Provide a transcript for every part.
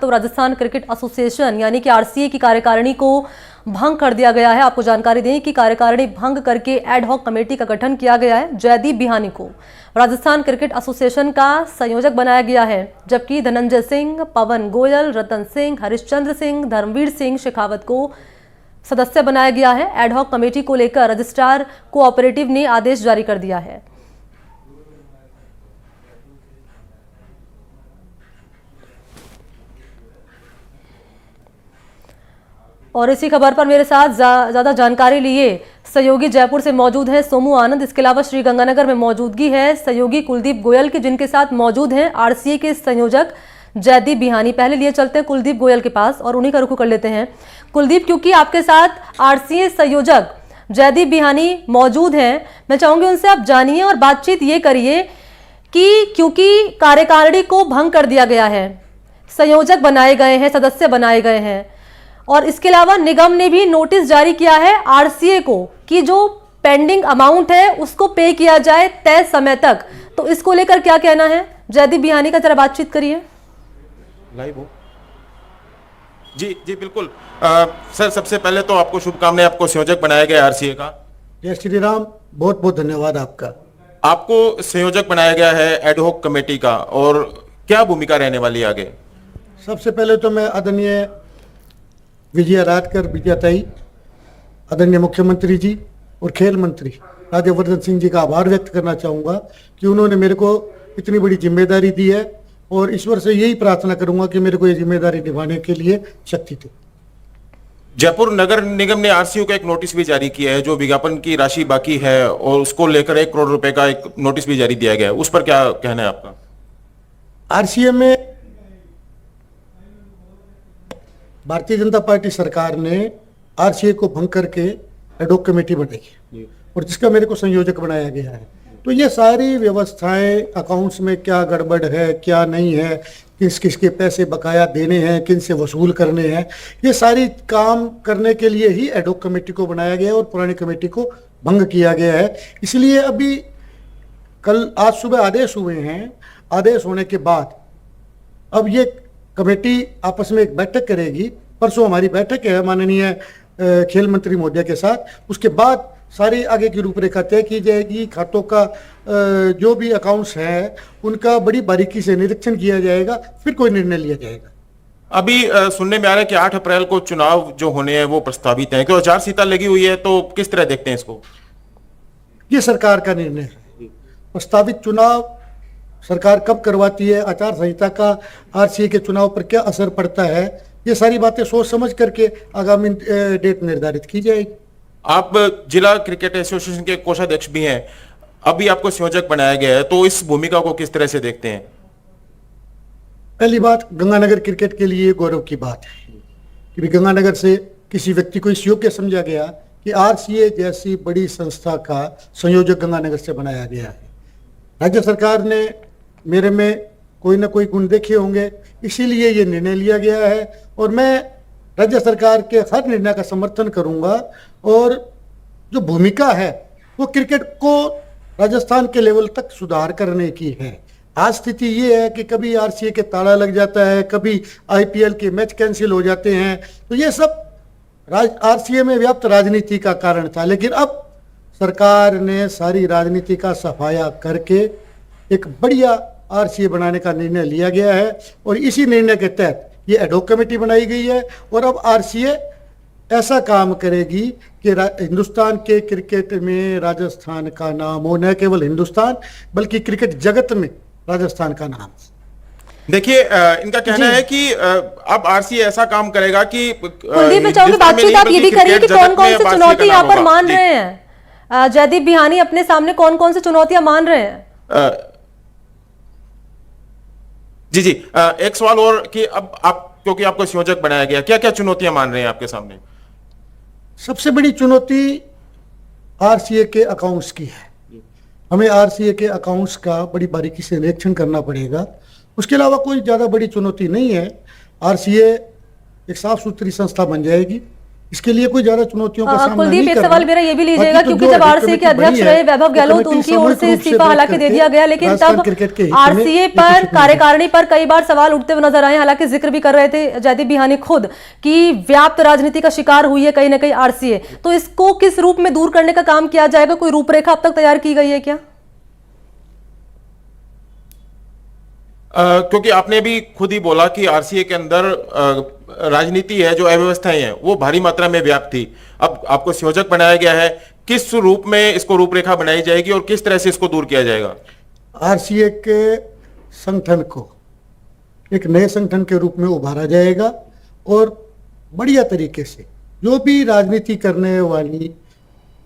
तो Rajasthan cricket association यानी कि आरसीए की कार्यकारिणी को भंग कर दिया गया है। आपको जानकारी दें कि कार्यकारिणी भंग करके एड हॉक कमेटी का गठन किया गया है। जयदीप बिहानी को राजस्थान क्रिकेट एसोसिएशन का संयोजक बनाया गया है, जबकि धनंजय सिंह, पवन गोयल, रतन सिंह, हरिश्चंद्र सिंह, धर्मवीर सिंह शेखावत को सदस्य बनाया गया है। एड हॉक कमेटी को लेकर रजिस्ट्रार कोऑपरेटिव ने आदेश जारी कर दिया है। और इसी खबर पर मेरे साथ ज्यादा जानकारी लिए सहयोगी जयपुर से मौजूद हैं सोमू आनंद। इसके अलावा श्री गंगानगर में मौजूदगी है सहयोगी कुलदीप गोयल की, जिनके साथ मौजूद हैं आरसीए के संयोजक जयदीप बिहानी। पहले लिए चलते हैं कुलदीप गोयल के पास और उन्हीं का रुख कर लेते हैं। कुलदीप, क्योंकि आपके साथ आरसीए संयोजक जयदीप बिहानी मौजूद हैं, मैं चाहूंगी उनसे आप जानिए और बातचीत ये करिए कि क्योंकि कार्यकारिणी को भंग कर दिया गया है, संयोजक बनाए गए हैं, सदस्य बनाए गए हैं, और इसके अलावा निगम ने भी नोटिस जारी किया है आरसीए को कि जो पेंडिंग अमाउंट है उसको पे किया जाए तय समय तक। तो इसको लेकर क्या कहना है जयदीप बिहानी का, जरा बातचीत करिए। लाइव हो जी बिल्कुल। सर, सबसे पहले तो आपको शुभकामनाएं, आपको संयोजक बनाया गया आरसीए का। जय श्री राम, बहुत बहुत धन्यवाद आपका। आपको संयोजक बनाया गया है एडहॉक कमेटी का, और क्या भूमिका रहने वाली आगे? सबसे पहले तो मैं आदरणीय विजया राजकर विजयाताई, आदरणीय मुख्यमंत्री जी और खेल मंत्री राज्यवर्धन सिंह जी का आभार व्यक्त करना चाहूँगा कि उन्होंने मेरे को इतनी बड़ी जिम्मेदारी दी है, और ईश्वर से यही प्रार्थना करूंगा कि मेरे को ये जिम्मेदारी निभाने के लिए शक्ति दे। जयपुर नगर निगम ने आरसीओ का एक नोटिस भी जारी किया है, जो विज्ञापन की राशि बाकी है और उसको लेकर 1 करोड़ रुपए का एक नोटिस भी जारी दिया गया है, उस पर क्या कहना है आपका? आरसीए में भारतीय जनता पार्टी सरकार ने आरसीए को भंग करके एडहॉक कमेटी बनाई है और जिसका मेरे को संयोजक बनाया गया है। तो ये सारी व्यवस्थाएं, अकाउंट्स में क्या गड़बड़ है, क्या नहीं है, किस किस के पैसे बकाया देने हैं, किन से वसूल करने हैं, ये सारी काम करने के लिए ही एडहॉक कमेटी को बनाया गया है और पुरानी कमेटी को भंग किया गया है। इसलिए अभी आज सुबह आदेश हुए हैं। आदेश होने के बाद अब ये कमेटी आपस में एक बैठक करेगी। परसों हमारी बैठक है माननीय खेल मंत्री महोदय के साथ। उसके बाद सारी आगे की रूपरेखा तय की जाएगी। खातों का जो भी अकाउंट्स हैं उनका बड़ी बारीकी से निरीक्षण किया जाएगा, फिर कोई निर्णय लिया जाएगा। अभी सुनने में आ रहा है कि 8 अप्रैल को चुनाव जो होने हैं वो प्रस्तावित हैं, क्योंकि आचार-संहिता लगी हुई है, तो किस तरह देखते हैं इसको? ये सरकार का निर्णय है। प्रस्तावित चुनाव सरकार कब करवाती है, आचार संहिता का आरसीए के चुनाव पर क्या असर पड़ता है, ये सारी बातें सोच समझ करके आगामी डेट निर्धारित की जाएगी। आप जिला क्रिकेट एसोसिएशन के कोषाध्यक्ष भी हैं, अभी आपको संयोजक बनाया गया है, तो इस भूमिका को किस तरह से देखते हैं? पहली बात, गंगानगर क्रिकेट के लिए गौरव की बात है कि गंगानगर से किसी व्यक्ति को इस योग्य समझा गया कि आरसीए जैसी बड़ी संस्था का संयोजक गंगानगर से बनाया गया है। राज्य सरकार ने मेरे में कोई ना कोई गुण देखे होंगे, इसीलिए ये निर्णय लिया गया है, और मैं राज्य सरकार के हर निर्णय का समर्थन करूंगा। और जो भूमिका है वो क्रिकेट को राजस्थान के लेवल तक सुधार करने की है। आज स्थिति ये है कि कभी आरसीए के ताला लग जाता है, कभी आईपीएल के मैच कैंसिल हो जाते हैं, तो ये सब आरसीए में व्याप्त राजनीति का कारण था। लेकिन अब सरकार ने सारी राजनीति का सफाया करके एक बढ़िया आरसीए बनाने का निर्णय लिया गया है, और इसी निर्णय के तहत ये एडहॉक कमेटी बनाई गई है। और अब आरसीए ऐसा काम करेगी कि हिंदुस्तान के क्रिकेट में राजस्थान का नाम हो, न केवल हिंदुस्तान बल्कि क्रिकेट जगत में राजस्थान का नाम। देखिए, इनका कहना है कि अब आरसीए ऐसा काम करेगा कि कुलदीप, मैं चाहूंगी बातचीत आप ये भी करिए कि कौन कौन सी चुनौती यहाँ पर मान रहे हैं जयदीप बिहानी अपने सामने, कौन कौन सी चुनौतियां मान रहे हैं? जी एक सवाल और कि अब आप, क्योंकि आपको संयोजक बनाया गया, क्या क्या चुनौतियां मान रहे हैं आपके सामने? सबसे बड़ी चुनौती आरसीए के अकाउंट्स की है। हमें आरसीए के अकाउंट्स का बड़ी बारीकी से निरीक्षण करना पड़ेगा। उसके अलावा कोई ज़्यादा बड़ी चुनौती नहीं है। आरसीए एक साफ सुथरी संस्था बन जाएगी, इसके लिए कोई ज्यादा चुनौतियों का सामना कुलदीप, नहीं एक करना। सवाल मेरा ये भी लीजिएगा, बाकी तो क्योंकि जो जब एडिट आरसीए के कमेटी बनी अध्यक्ष है, रहे वैभव ये गहलोत, कमेटी उनकी ओर सामूहिक से रूप से इस्तीफा बैठ हालांकि दे करके दिया गया, लेकिन राजस्थान तब क्रिकेट के हित में आरसीए एक पर, decision कार्यकारिणी पर कई बार सवाल उठते हुए नजर आए। हालांकि जिक्र भी कर रहे थे जयदीप बिहानी खुद कि व्याप्त राजनीति का शिकार हुई है कहीं ना कहीं आरसीए, तो इसको किस रूप में दूर करने का काम किया जाएगा? कोई रूपरेखा अब तक तैयार की गई है क्या? क्योंकि आपने भी खुद ही बोला कि आरसीए के अंदर राजनीति है, जो अव्यवस्थाएं हैं वो भारी मात्रा में व्याप्त थी। अब आपको संयोजक बनाया गया है, किस रूप में इसको रूपरेखा बनाई जाएगी और किस तरह से इसको दूर किया जाएगा? आरसीए के संगठन को एक नए संगठन के रूप में उभारा जाएगा और बढ़िया तरीके से जो भी राजनीति करने वाली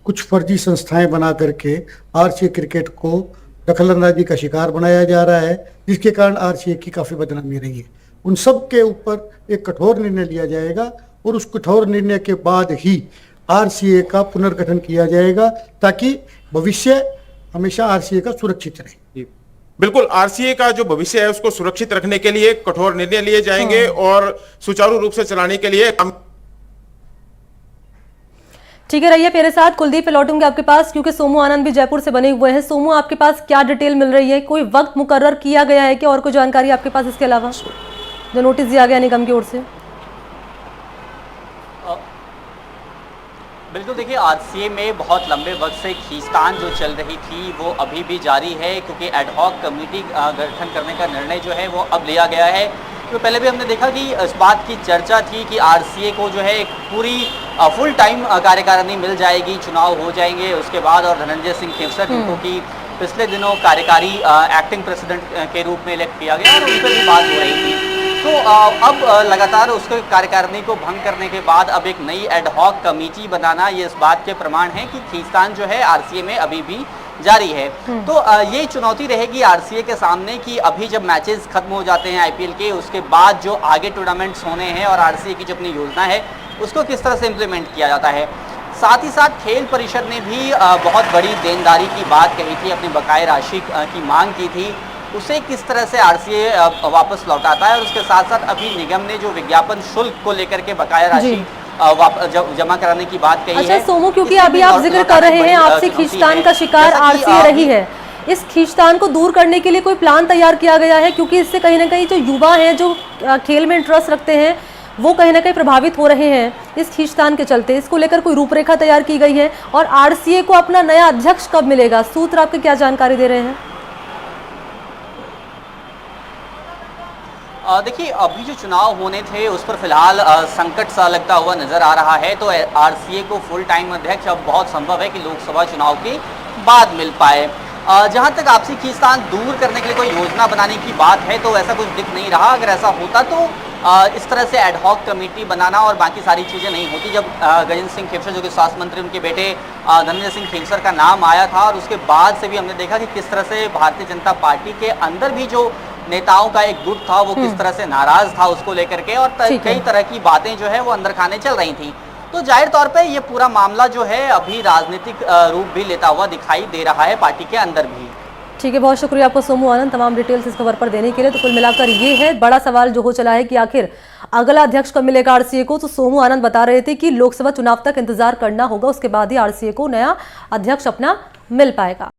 कुछ फर्जी संस्थाएं बना करके आरसीए क्रिकेट को दखलंदाजी का शिकार बनाया जा रहा है, जिसके कारण आरसीए की काफी बदनामी रही है, उन सब के ऊपर एक कठोर निर्णय लिया जाएगा और उस कठोर निर्णय के बाद ही आरसीए का पुनर्गठन किया जाएगा, ताकि भविष्य हमेशा आरसीए का सुरक्षित रहे। बिल्कुल, आरसीए का जो भविष्य है उसको सुरक्षित रखने के लिए कठोर निर्णय लिए जाएंगे और सुचारू रूप से चलाने के लिए ठीक है, रहिए मेरे साथ। कुलदीप, लौटूंगे आपके पास क्योंकि सोमू आनंद भी जयपुर से बने हुए हैं। सोमू, आपके पास क्या डिटेल मिल रही है? कोई वक्त मुकर्रर किया गया है क्या, और कोई जानकारी आपके पास इसके अलावा जो नोटिस दिया गया निगम की ओर से? बिल्कुल, देखिए आरसीए में बहुत लंबे वक्त से खींचतान जो चल रही थी वो अभी भी जारी है, क्योंकि एडहॉक कमेटी गठन करने का निर्णय जो है वो अब लिया गया है। तो पहले भी हमने देखा कि इस बात की चर्चा थी कि आरसीए को जो है एक पूरी फुल टाइम कार्यकारिणी मिल जाएगी, चुनाव हो जाएंगे उसके बाद, और धनंजय सिंह खेवसर जिनको कि पिछले दिनों कार्यकारी एक्टिंग प्रेसिडेंट के रूप में इलेक्ट किया गया और उन पर भी बात हो रही थी। तो अब लगातार उसके कार्यकारिणी को भंग करने के बाद अब एक नई एडहॉक कमेटी बनाना, ये इस बात के प्रमाण है कि खींचतान जो है आरसीए में अभी भी जारी है। तो ये चुनौती रहेगी आरसीए के सामने कि अभी जब मैचेस खत्म हो जाते हैं आईपीएल के, उसके बाद जो आगे टूर्नामेंट्स होने हैं और आरसीए की जो अपनी योजना है उसको किस तरह से इम्प्लीमेंट किया जाता है। साथ ही साथ खेल परिषद ने भी बहुत बड़ी देनदारी की बात कही थी, अपनी बकाया राशि की मांग की थी, उसे किस तरह से आरसीए वापस लौटाता है। और उसके साथ साथ अभी निगम ने जो विज्ञापन शुल्क को लेकर के बकाया राशि जमा कराने की बात कही है। अच्छा सोमू, क्योंकि अभी आप जिक्र कर रहे हैं आपसी खींचतान का शिकार आरसीए रही है, इस खींचतान को दूर करने के लिए कोई प्लान तैयार किया गया है? क्योंकि इससे कहीं ना कहीं जो युवा हैं, जो खेल में इंटरेस्ट रखते हैं, वो कहीं ना कहीं प्रभावित हो रहे हैं इस खींचतान के चलते। इसको लेकर कोई रूपरेखा तैयार की गई है? और आरसीए को अपना नया अध्यक्ष कब मिलेगा? सूत्र आपके क्या जानकारी दे रहे हैं? देखिए अभी जो चुनाव होने थे उस पर फिलहाल संकट सा लगता हुआ नजर आ रहा है, तो आरसीए को फुल टाइम अध्यक्ष अब बहुत संभव है कि लोकसभा चुनाव के बाद मिल पाए। जहां तक आपसी खींचतान दूर करने के लिए कोई योजना बनाने की बात है तो ऐसा कुछ दिख नहीं रहा। अगर ऐसा होता तो इस तरह से एडहॉक कमेटी बनाना और बाकी सारी चीज़ें नहीं होती। जब गजेंद्र सिंह खेवसर जो कि स्वास्थ्य मंत्री, उनके बेटे धनंजय सिंह खेवसर का नाम आया था, और उसके बाद से भी हमने देखा कि किस तरह से भारतीय जनता पार्टी के अंदर भी जो नेताओं का एक गुट था वो किस तरह से नाराज था उसको लेकर के, और कई तरह की बातें जो है वो अंदर खाने चल रही थी। तो जाहिर तौर पे ये पूरा मामला जो है अभी राजनीतिक रूप भी लेता हुआ दिखाई दे रहा है पार्टी के अंदर भी। ठीक है, बहुत शुक्रिया आपको सोमू आनंद तमाम डिटेल्स इस खबर पर देने के लिए। तो कुल मिलाकर ये है बड़ा सवाल जो हो चला है कि आखिर अगला अध्यक्ष कब मिलेगा आरसीए को। तो सोमू आनंद बता रहे थे कि लोकसभा चुनाव तक इंतजार करना होगा, उसके बाद ही आरसीए को नया अध्यक्ष अपना मिल पाएगा।